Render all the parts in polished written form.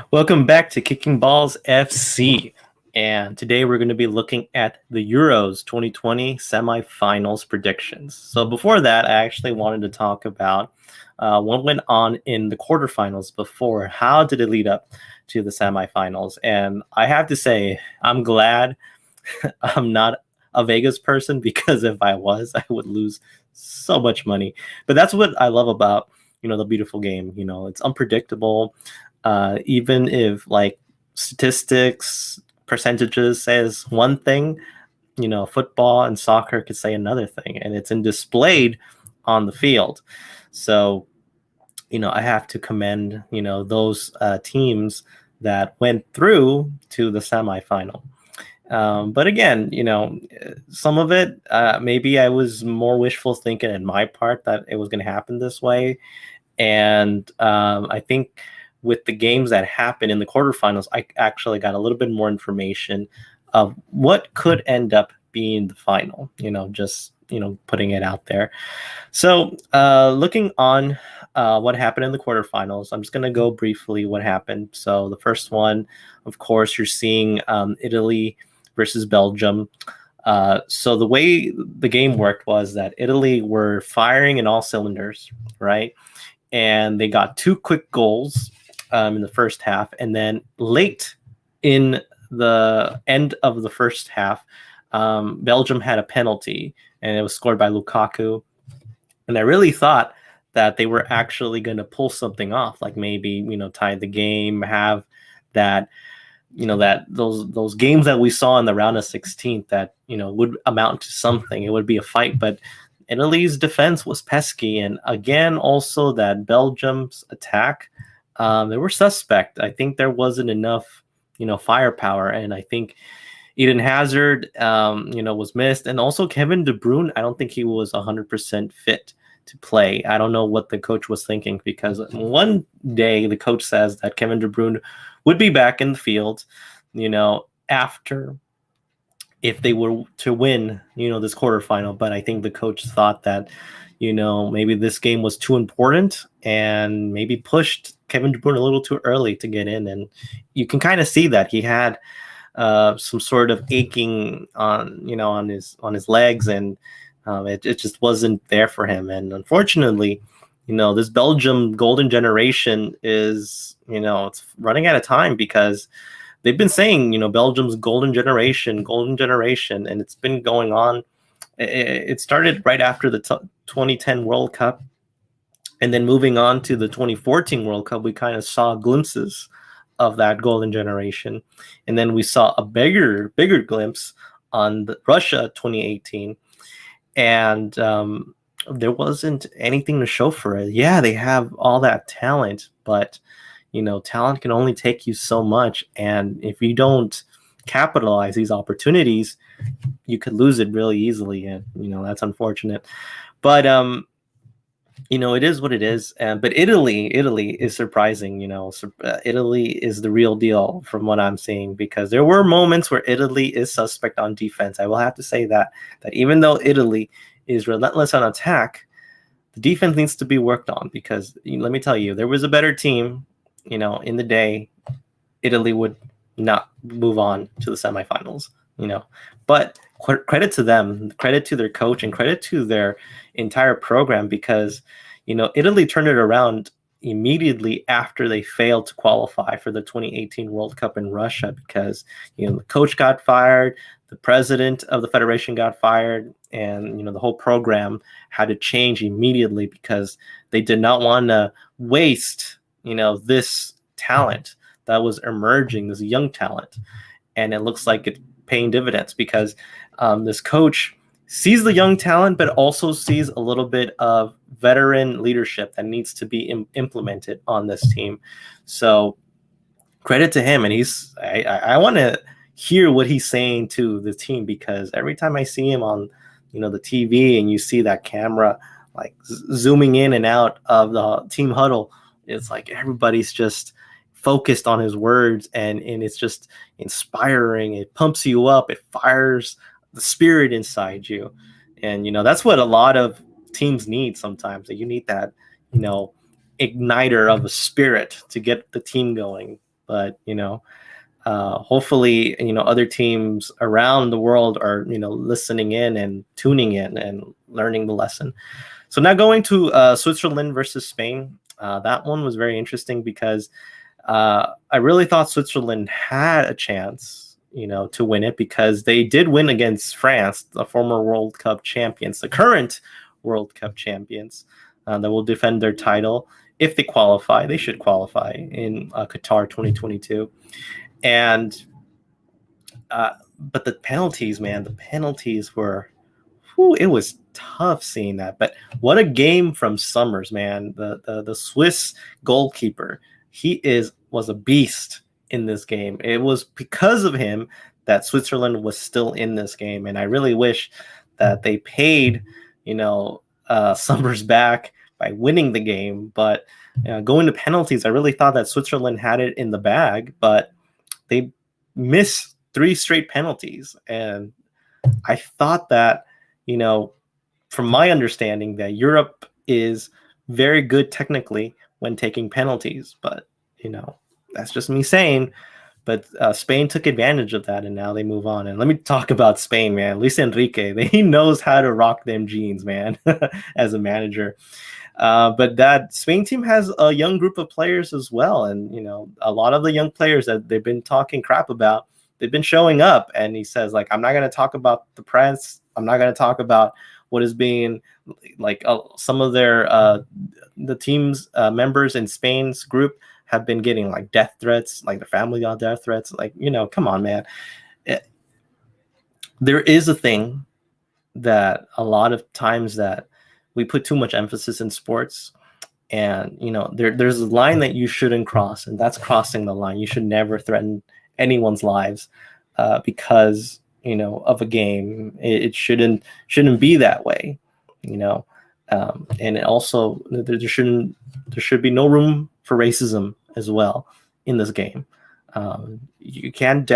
Welcome back to Kicking Balls FC. And today we're going to be looking at the Euros 2020 semifinals predictions. So before that, I actually wanted to talk about what went on in the quarterfinals before. How did it lead up to the semifinals? And I have to say, I'm glad I'm not a Vegas person, because if I was, I would lose so much money. But that's what I love about, the beautiful game. It's unpredictable. Even if like statistics, percentages says one thing, football and soccer could say another thing, and it's displayed on the field. So, I have to commend, those teams that went through to the semifinal. But again, some of it, maybe I was more wishful thinking in my part that it was going to happen this way. And I think with the games that happened in the quarterfinals, I actually got a little bit more information of what could end up being the final, just, putting it out there. So looking on what happened in the quarterfinals, I'm just going to go briefly what happened. So the first one, of course, you're seeing Italy versus Belgium. So the way the game worked was that Italy were firing in all cylinders, right? And they got two quick goals in the first half. And then late in the end of the first half, Belgium had a penalty, and it was scored by Lukaku. And I really thought that they were actually going to pull something off, like maybe, tie the game, have that, that those games that we saw in the round of 16 that, would amount to something. It would be a fight, but Italy's defense was pesky. And again, also that Belgium's attack, they were suspect. I think there wasn't enough, firepower. And I think Eden Hazard, was missed. And also Kevin De Bruyne, I don't think he was 100% fit to play. I don't know what the coach was thinking, because one day the coach says that Kevin De Bruyne would be back in the field, after, if they were to win, this quarterfinal. But I think the coach thought that, maybe this game was too important and maybe pushed Kevin De Bruyne a little too early to get in. And you can kind of see that he had some sort of aching on his legs, and it just wasn't there for him. And unfortunately, this Belgium golden generation is, it's running out of time, because they've been saying, Belgium's golden generation, and it's been going on. It started right after the 2010 World Cup, and then moving on to the 2014 World Cup, we kind of saw glimpses of that golden generation. And then we saw a bigger glimpse on the Russia 2018. And there wasn't anything to show for it. Yeah, they have all that talent, but talent can only take you so much. And if you don't capitalize these opportunities, you could lose it really easily. And, that's unfortunate. But, it is what it is. But Italy is surprising. Italy is the real deal from what I'm seeing, because there were moments where Italy is suspect on defense. I will have to say that even though Italy is relentless on attack, the defense needs to be worked on, because let me tell you, there was a better team, in the day, Italy would not move on to the semifinals, but credit to them, credit to their coach, and credit to their entire program, because, Italy turned it around immediately after they failed to qualify for the 2018 World Cup in Russia, because, the coach got fired, the president of the federation got fired, and, the whole program had to change immediately, because they did not want to waste, this talent that was emerging, this young talent. And it looks like it's paying dividends, because this coach sees the young talent, but also sees a little bit of veteran leadership that needs to be implemented on this team. So credit to him. And I want to hear what he's saying to the team, because every time I see him on, the TV, and you see that camera like zooming in and out of the team huddle, it's like everybody's just focused on his words, and it's just inspiring. It pumps you up. It fires the spirit inside you. And, that's what a lot of teams need sometimes. That you need that, igniter of a spirit to get the team going. but hopefully, other teams around the world are, listening in and tuning in and learning the lesson. So now going to Switzerland versus Spain. That one was very interesting because I really thought Switzerland had a chance, to win it, because they did win against France, the former World Cup champions, the current World Cup champions, that will defend their title. If they qualify, they should qualify in Qatar 2022. And but the penalties, man, the penalties were, it was tough seeing that. But what a game from Summers, man. The Swiss goalkeeper, was a beast in this game. It was because of him that Switzerland was still in this game, and I really wish that they paid, Summers back by winning the game. But going to penalties, I really thought that Switzerland had it in the bag, but they missed 3 straight penalties. And I thought that, from my understanding, that Europe is very good technically when taking penalties, but that's just me saying. But Spain took advantage of that, and now they move on. And let me talk about Spain, man. Luis Enrique, he knows how to rock them jeans, man, as a manager. But that Spain team has a young group of players as well. And, a lot of the young players that they've been talking crap about, they've been showing up. And he says, like, I'm not going to talk about the press. I'm not going to talk about what is being, like, some of their, the team's members in Spain's group have been getting, like, death threats, like their family got death threats. Like, come on, man. There is a thing that a lot of times that we put too much emphasis in sports, and there's a line that you shouldn't cross, and that's crossing the line. You should never threaten anyone's lives because of a game. It shouldn't be that way, and also there should be no room for racism as well in this game. You can't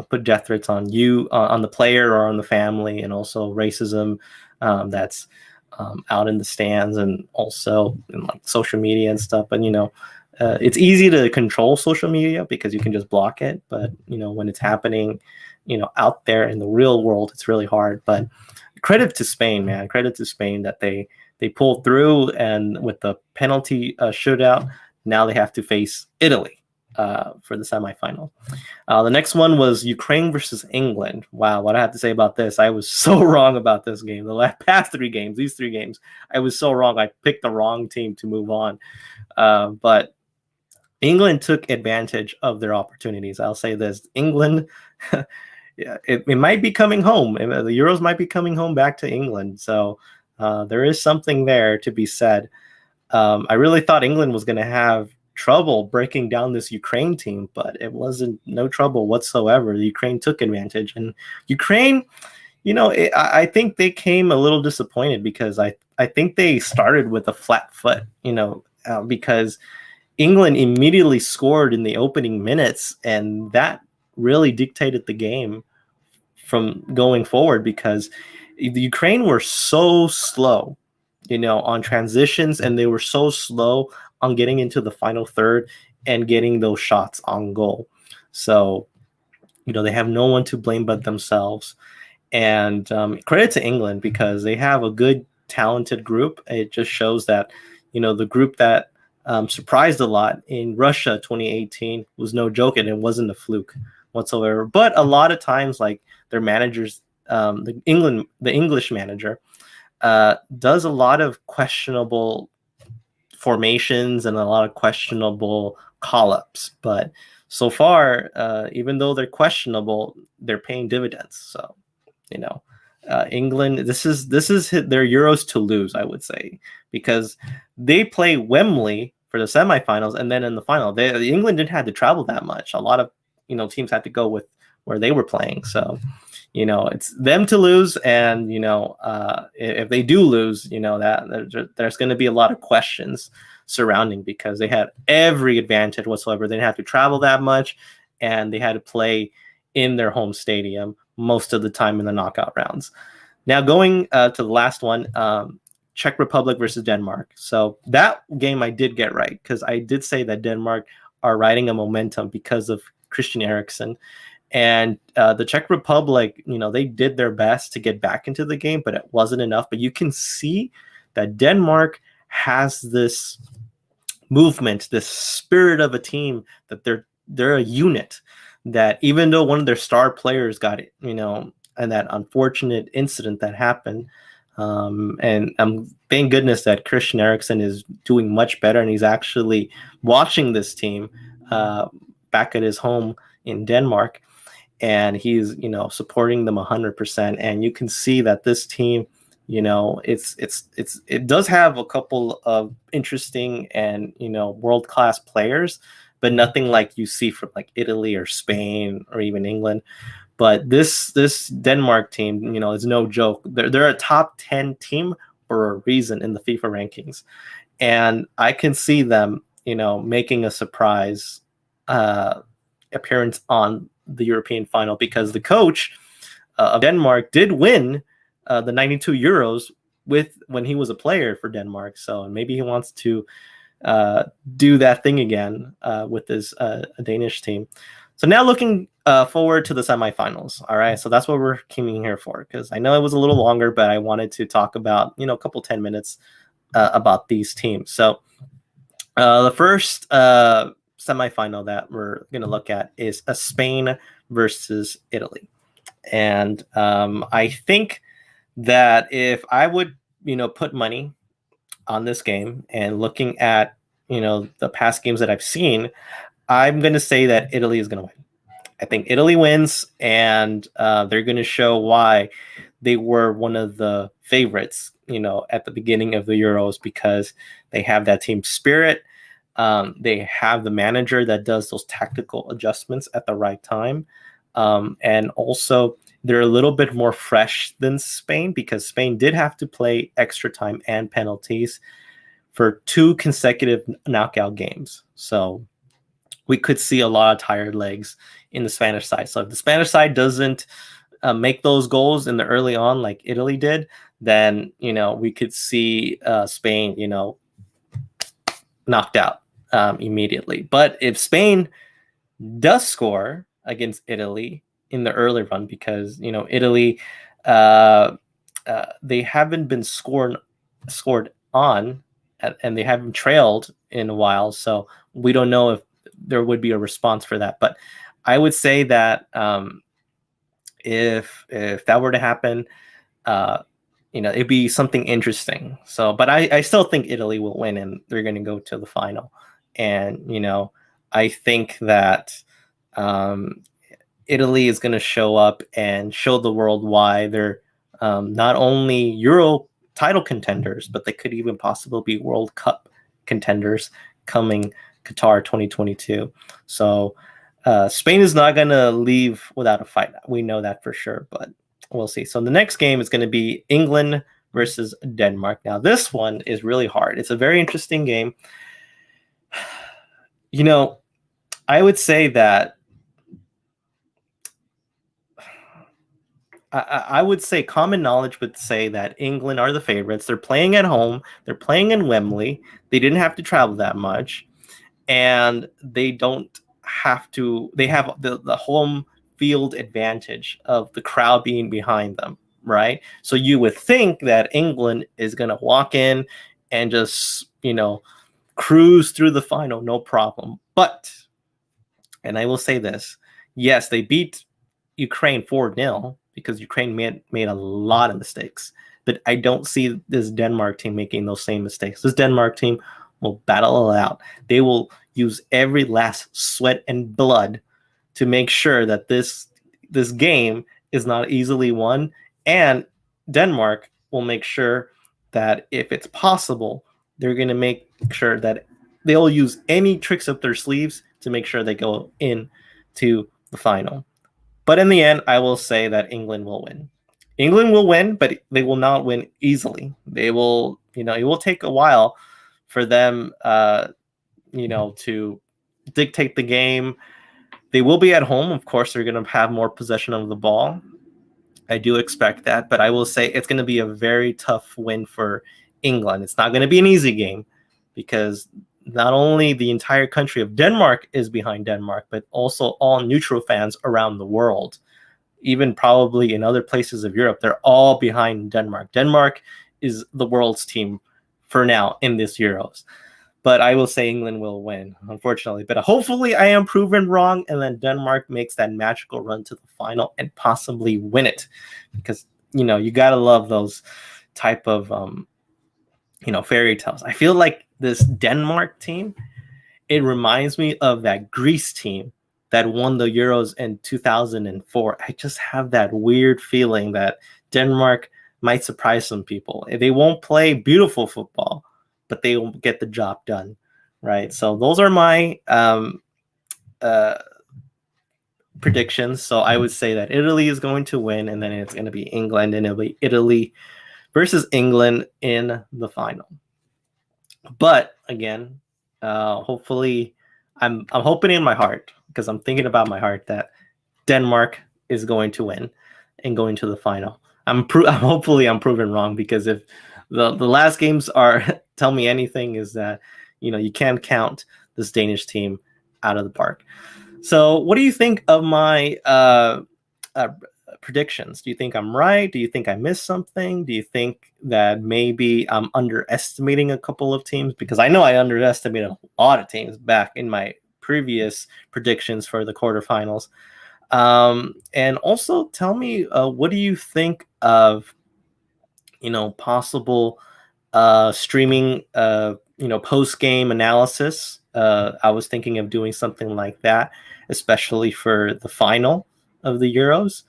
put death threats on you, on the player or on the family, and also racism that's out in the stands and also in, like, social media and stuff. But it's easy to control social media because you can just block it. But when it's happening, out there in the real world, it's really hard. But credit to Spain, man. Credit to Spain that they pulled through, and with the penalty shootout, now they have to face Italy for the semifinal. The next one was Ukraine versus England. Wow, what I have to say about this. I was so wrong about this game. The past 3 games, these 3 games, I was so wrong. I picked the wrong team to move on. But England took advantage of their opportunities. I'll say this. England, it might be coming home. The Euros might be coming home back to England. So there is something there to be said. I really thought England was going to have trouble breaking down this Ukraine team, but it wasn't no trouble whatsoever. The Ukraine took advantage, and Ukraine, I think they came a little disappointed because I think they started with a flat foot, because England immediately scored in the opening minutes, and that really dictated the game from going forward, because the Ukraine were so slow, on transitions, and they were so slow on getting into the final third and getting those shots on goal. So, they have no one to blame but themselves. And credit to England because they have a good, talented group. It just shows that, the group that surprised a lot in Russia 2018 was no joke, and it wasn't a fluke whatsoever. But a lot of times, like, their managers, the English manager, does a lot of questionable formations and a lot of questionable call-ups. But so far, even though they're questionable, they're paying dividends. So, England, this is their Euros to lose, I would say, because they play Wembley for the semifinals, and then in the final, England didn't have to travel that much. A lot of teams had to go with where they were playing. So, it's them to lose, and if they do lose, that there's going to be a lot of questions surrounding, because they had every advantage whatsoever. They didn't have to travel that much, and they had to play in their home stadium most of the time in the knockout rounds. Now going to the last one, Czech Republic versus Denmark. So that game I did get right, because I did say that Denmark are riding a momentum because of Christian Eriksen. And the Czech Republic, they did their best to get back into the game, but it wasn't enough. But you can see that Denmark has this movement, this spirit of a team, that they're a unit, that even though one of their star players got it, and that unfortunate incident that happened, and thank goodness that Christian Eriksen is doing much better, and he's actually watching this team back at his home in Denmark, and he's supporting them 100%. And you can see that this team, it does have a couple of interesting and world-class players, but nothing like you see from like Italy or Spain or even England. But this Denmark team, is no joke. They're a top 10 team for a reason in the FIFA rankings, and I can see them, making a surprise appearance on the European final, because the coach of Denmark did win the 92 Euros when he was a player for Denmark. So maybe he wants to do that thing again with his Danish team. So now looking forward to the semifinals. All right, so that's what we're coming here for, because I know it was a little longer, but I wanted to talk about a couple 10 minutes about these teams. So the first semifinal that we're going to look at is a Spain versus Italy. And I think that if I would put money on this game, and looking at the past games that I've seen, I'm going to say that Italy is going to win. I think Italy wins, and they're going to show why they were one of the favorites at the beginning of the Euros, because they have that team spirit. They have the manager that does those tactical adjustments at the right time. And also, they're a little bit more fresh than Spain, because Spain did have to play extra time and penalties for 2 consecutive knockout games. So we could see a lot of tired legs in the Spanish side. So if the Spanish side doesn't make those goals in the early on like Italy did, then, we could see Spain, knocked out immediately. But if Spain does score against Italy in the early run, because Italy, they haven't been scored on, and they haven't trailed in a while, so we don't know if there would be a response for that. But I would say that if that were to happen, it'd be something interesting. So, but I still think Italy will win, and they're going to go to the final. And I think that Italy is going to show up and show the world why they're not only Euro title contenders, but they could even possibly be World Cup contenders coming Qatar 2022. So Spain is not going to leave without a fight. We know that for sure, but we'll see. So the next game is going to be England versus Denmark. Now, this one is really hard. It's a very interesting game. I would say that I would say common knowledge would say that England are the favorites. They're playing at home. They're playing in Wembley. They didn't have to travel that much, and they don't have to. They have the home field advantage of the crowd being behind them, right? So you would think that England is going to walk in and just, cruise through the final, no problem. But, and I will say this, yes, they beat Ukraine 4-0, because Ukraine made a lot of mistakes. But I don't see this Denmark team making those same mistakes. This Denmark team will battle it out. They will use every last sweat and blood to make sure that this game is not easily won. And Denmark will make sure that if it's possible, they're going to make sure that they'll use any tricks up their sleeves to make sure they go in to the final. But in the end, I will say that England will win. England will win, but they will not win easily. They will, it will take a while for them, to dictate the game. They will be at home. Of course, they're going to have more possession of the ball. I do expect that, but I will say it's going to be a very tough win for England. It's not going to be an easy game because not only the entire country of Denmark is behind Denmark, but also all neutral fans around the world, even probably in other places of Europe, they're all behind Denmark. Denmark is the world's team for now in this Euros. But I will say England will win, unfortunately. But hopefully I am proven wrong, and then Denmark makes that magical run to the final and possibly win it. Because, you got to love those type of, fairy tales. I feel like this Denmark team, it reminds me of that Greece team that won the Euros in 2004. I just have that weird feeling that Denmark might surprise some people. They won't play beautiful football, but they will get the job done, right? So those are my predictions. So I would say that Italy is going to win, and then it's going to be England, and it'll be Italy versus England in the final. But again, hopefully, I'm hoping in my heart, because I'm thinking about my heart, that Denmark is going to win and going to the final. Hopefully I'm proven wrong, because if the last games tell me anything, is that you can't count this Danish team out of the park. So what do you think of my predictions? Do you think I'm right? Do you think I missed something? Do you think that maybe I'm underestimating a couple of teams? Because I know I underestimated a lot of teams back in my previous predictions for the quarterfinals. And also tell me, what do you think of possible streaming post-game analysis? I was thinking of doing something like that, especially for the final of the Euros.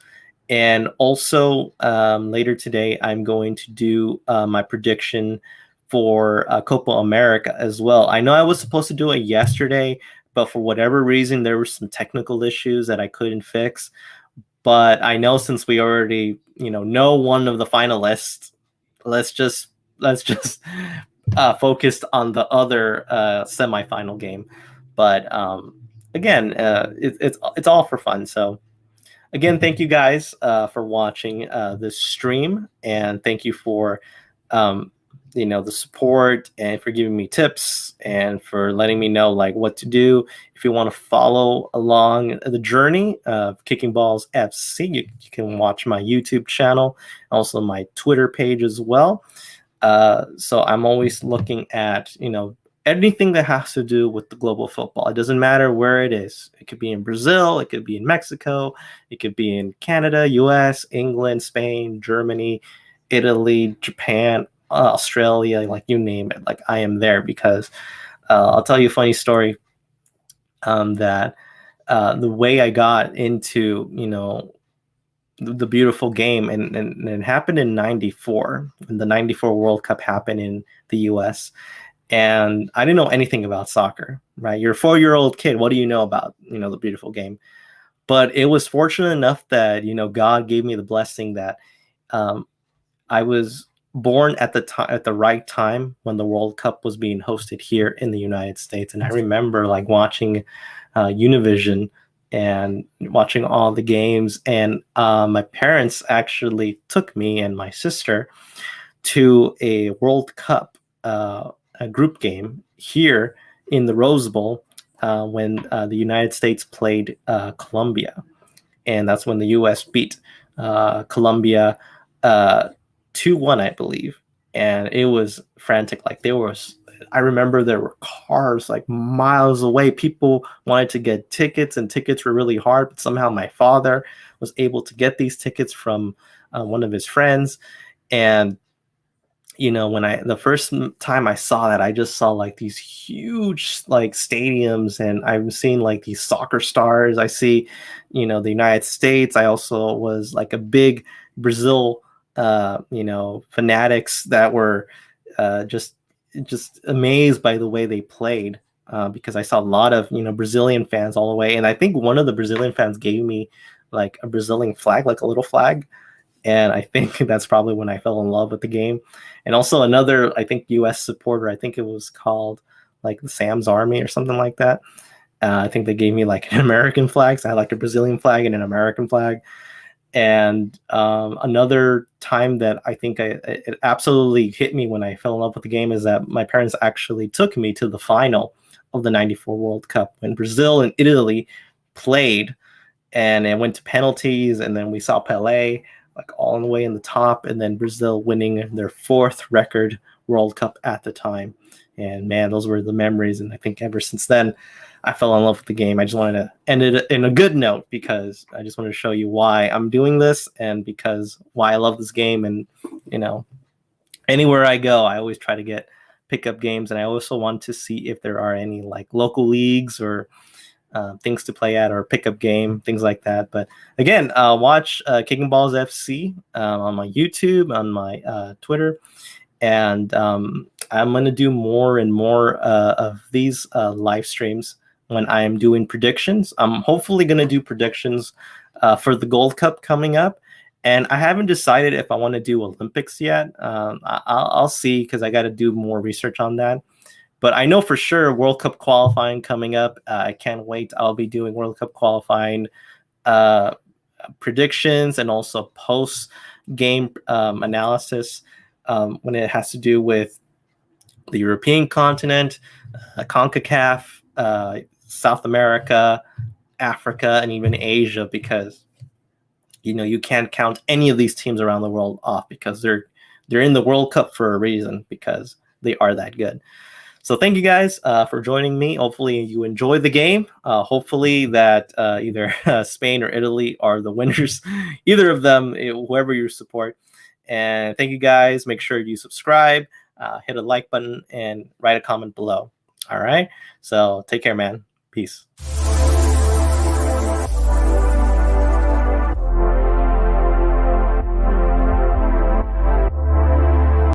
And also later today, I'm going to do my prediction for Copa America as well. I know I was supposed to do it yesterday, but for whatever reason, there were some technical issues that I couldn't fix. But I know, since we already know one of the finalists, let's just focus on the other semifinal game. But again, it's all for fun. So again, thank you guys for watching this stream, and thank you for the support, and for giving me tips, and for letting me know what to do. If you want to follow along the journey of Kicking Balls FC, you can watch my YouTube channel, also my Twitter page as well. So I'm always looking at anything that has to do with the global football. It doesn't matter where it is. It could be in Brazil, it could be in Mexico, it could be in Canada, US, England, Spain, Germany, Italy, Japan, Australia, you name it. I am there, because I'll tell you a funny story, that the way I got into the beautiful game, and it happened in 94, when the 94 World Cup happened in the US. And I didn't know anything about soccer, right? You're a 4-year-old kid. What do you know about, the beautiful game? But it was fortunate enough that, God gave me the blessing that I was born at the right time when the World Cup was being hosted here in the United States. And I remember watching Univision and watching all the games. And my parents actually took me and my sister to a World Cup a group game here in the Rose Bowl when the United States played Colombia. And that's when the U.S. beat Colombia 2-1, I believe. And it was frantic. I remember there were cars miles away. People wanted to get tickets, and tickets were really hard. But somehow my father was able to get these tickets from one of his friends. And when the first time I saw that, I just saw these huge stadiums, and I'm seeing these soccer stars. I see, the United States. I also was a big Brazil, fanatics that were just amazed by the way they played, because I saw a lot of Brazilian fans all the way. And I think one of the Brazilian fans gave me a Brazilian flag, a little flag. And I think that's probably when I fell in love with the game. And also another, I think, U.S. supporter, I think it was called the Sam's Army or something like that. I think they gave me an American flag. So I had a Brazilian flag and an American flag. And another time that I think it absolutely hit me when I fell in love with the game is that my parents actually took me to the final of the '94 World Cup when Brazil and Italy played, and it went to penalties, and then we saw Pelé like all the way in the top, and then Brazil winning their 4th record World Cup at the time. And man, those were the memories. And I think ever since then, I fell in love with the game. I just wanted to end it in a good note because I just wanted to show you why I'm doing this and because why I love this game. And, you know, anywhere I go, I always try to pick up games. And I also want to see if there are any like local leagues or things to play at or pick up game, things like that. But again, watch Kicking Balls FC on my YouTube, on my Twitter. And I'm going to do more and more of these live streams when I am doing predictions. I'm hopefully going to do predictions for the Gold Cup coming up. And I haven't decided if I want to do Olympics yet. I'll see because I got to do more research on that. But I know for sure World Cup qualifying coming up. I can't wait. I'll be doing World Cup qualifying predictions and also post-game analysis when it has to do with the European continent, CONCACAF, South America, Africa, and even Asia, because you can't count any of these teams around the world off because they're in the World Cup for a reason, because they are that good. So thank you guys for joining me. Hopefully you enjoy the game. Hopefully that either Spain or Italy are the winners, either of them, whoever you support. And thank you guys. Make sure you subscribe, hit a like button, and write a comment below. All right. So take care, man. Peace.